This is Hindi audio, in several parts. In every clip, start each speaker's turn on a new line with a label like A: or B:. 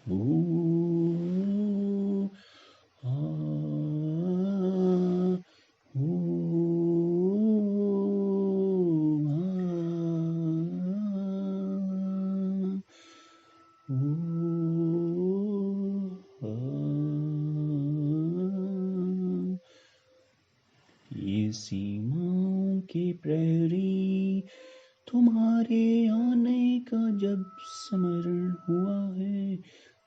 A: ऊ आ ऊ आ ऊ ये सीमाओं के प्रहरी तुम्हारे आने का जब स्मरण हुआ है।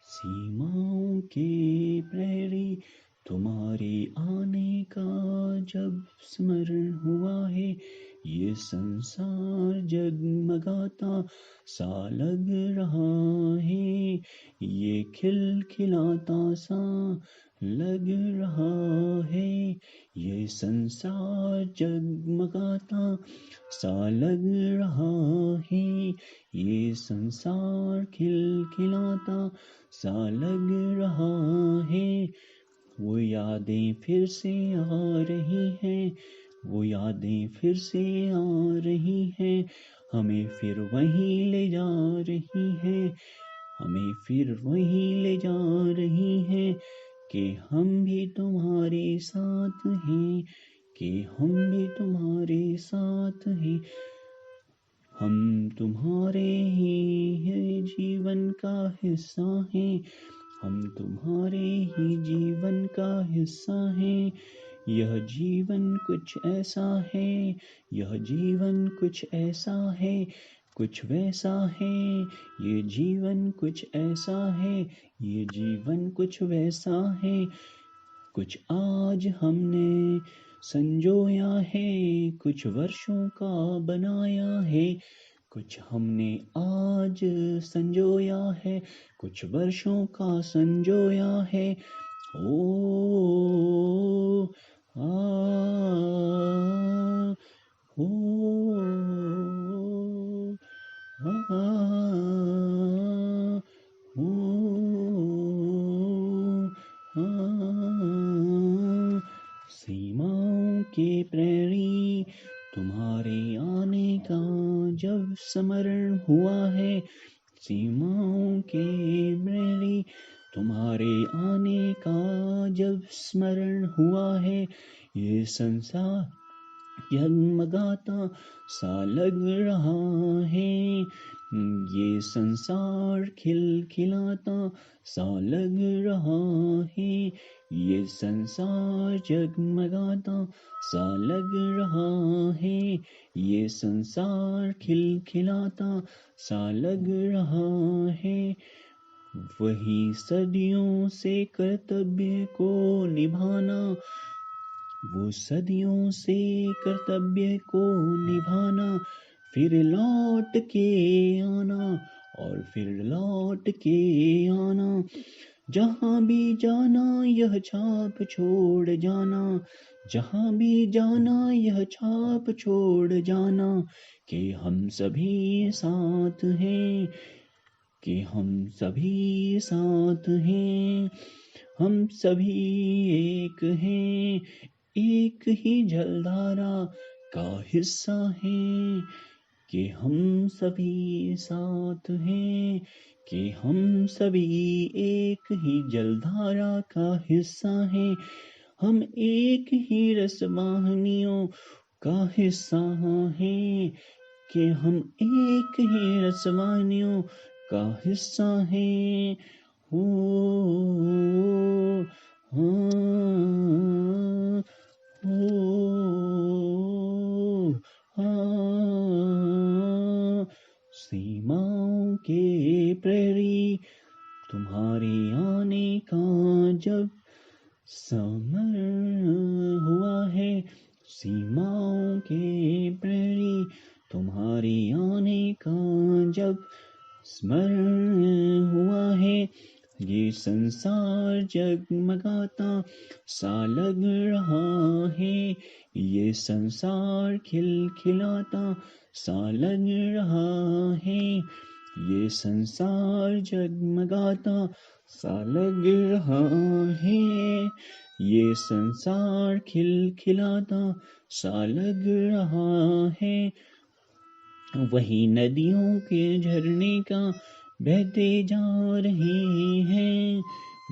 A: सीमाओं के प्रहरी तुम्हारे आने का जब स्मरण हुआ है। ये संसार जगमगाता सा लग रहा है। ये खिलखिलाता सा लग रहा है। ये संसार जगमगाता सा लग रहा है। ये संसार खिलखिलाता सा लग रहा है। वो यादें फिर से आ रही हैं। वो यादें फिर से आ रही हैं। हमें फिर वहीं ले जा रही हैं। हमें फिर वहीं ले जा रही हैं कि हम भी तुम्हारे साथ हैं। कि हम भी तुम्हारे साथ हैं। हम तुम्हारे ही जीवन का हिस्सा हैं। हम तुम्हारे ही जीवन का हिस्सा हैं। यह जीवन कुछ ऐसा है। यह जीवन कुछ ऐसा है। कुछ वैसा है। ये जीवन कुछ ऐसा है। ये जीवन कुछ वैसा है। कुछ आज हमने संजोया है। कुछ वर्षों का बनाया है। कुछ हमने आज संजोया है। कुछ वर्षों का संजोया है। ओ आ ओ आ ओ आ सीमाओं के प्रहरी तुम्हारे आने का जब स्मरण हुआ है। सीमाओं के प्रहरी तुम्हारे आने का जब स्मरण हुआ है। ये संसार जगमगाता सा लग रहा है। ये संसार खिलखिलाता सा लग रहा है। ये संसार जगमगाता सा लग रहा है। ये संसार खिलखिलाता सा लग रहा है। वही सदियों से कर्तव्य को निभाना। वो सदियों से कर्तव्य को निभाना। फिर लौट के आना और फिर लौट के आना। जहाँ भी जाना यह छाप छोड़ जाना। जहाँ भी जाना यह छाप छोड़ जाना कि हम सभी साथ हैं। कि हम सभी साथ हैं। हम सभी एक हैं। एक ही जलधारा का हिस्सा हैं। कि हम सभी साथ हैं। कि हम सभी एक ही जलधारा का हिस्सा हैं। हम एक ही रसवाहिनियों का हिस्सा हैं। कि हम एक ही रसवाहिनियों का हिस्सा हैं। हो हाँ हो हाँ। सीमाओं के प्रहरी तुम्हारे आने का जब स्मरण हुआ है। सीमाओं के प्रहरी तुम्हारे आने का जब स्मरण हुआ है। ये संसार जगमगाता सा लग रहा है। ये संसार खिलखिलाता सा लग रहा है। ये संसार जगमगाता सा लग रहा है। ये संसार खिलखिलाता सा लग रहा है। वही नदियों के झरने का बहते जा रहे हैं,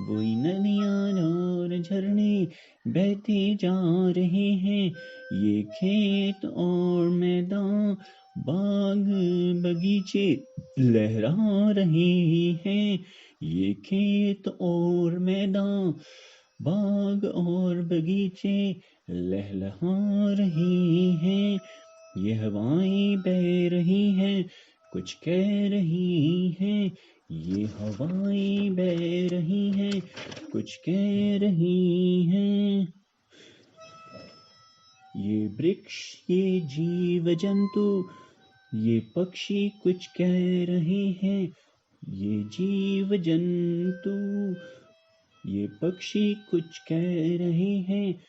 A: वही नदियाँ और झरने बहते जा रहे हैं। ये खेत और मैदान, बाग बगीचे लहरा रहे हैं। ये खेत और मैदान, बाग और बगीचे लहलहा रहे हैं। ये हवाएं बह रही हैं, कुछ कह रही हैं। ये हवाएं बह रही हैं, कुछ कह रही हैं। ये वृक्ष, ये जीव जंतु, ये पक्षी कुछ कह रहे हैं। ये जीव जंतु, ये पक्षी कुछ कह रहे हैं।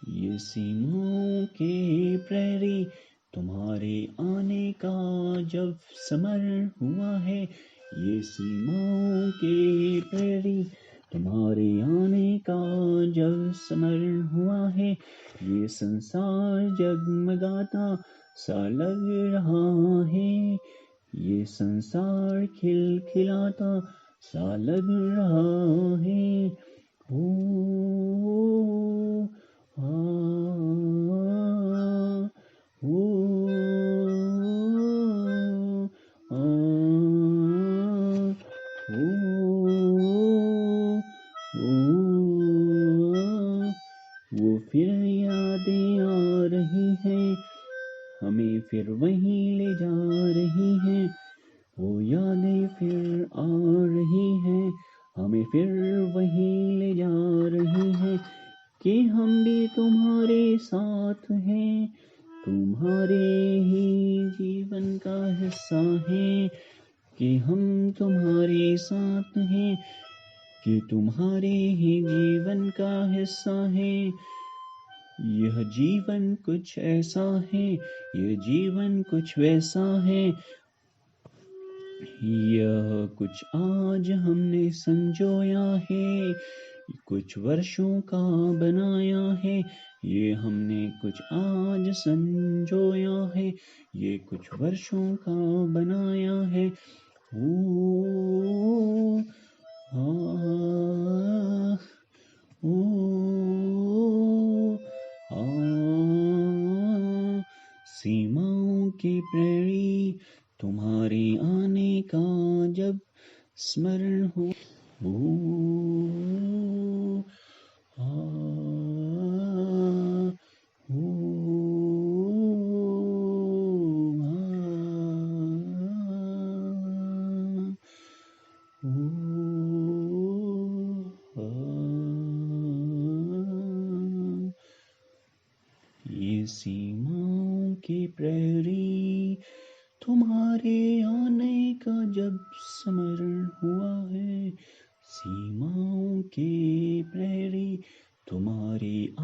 A: ये सीमाओं के प्रहरी, तुम्हारे आने का जब स्मरण हुआ है। ये सीमाओं के प्रहरी, तुम्हारे आने का जब स्मरण हुआ है। ये संसार जगमगाता सा लग रहा है। ये संसार खिलखिलाता सा लग रहा है। ओ आ, ओ, आ, वो फिर यादें आ रही हैं, हमें फिर वहीं ले जा रही हैं। वो यादें फिर आ रही हैं, हमें फिर वहीं ले जा रही हैं। कि हम भी तुम्हारे साथ हैं, तुम्हारे ही जीवन का हिस्सा हैं। कि हम तुम्हारे साथ हैं, कि तुम्हारे ही जीवन का हिस्सा हैं। यह जीवन कुछ ऐसा है, यह जीवन कुछ वैसा है। यह कुछ आज हमने संजोया है, कुछ वर्षों का बनाया है। ये हमने कुछ आज संजोया है, ये कुछ वर्षों का बनाया है। ओ आ, ओ आ, सीमाओं की प्रेरी, तुम्हारे आने का जब स्मरण हो। आ, ये सीमाओं की प्रहरी, तुम्हारे आने का जब स्मरण हुआ है। सीमाओं के प्रहरी, तुम्हारी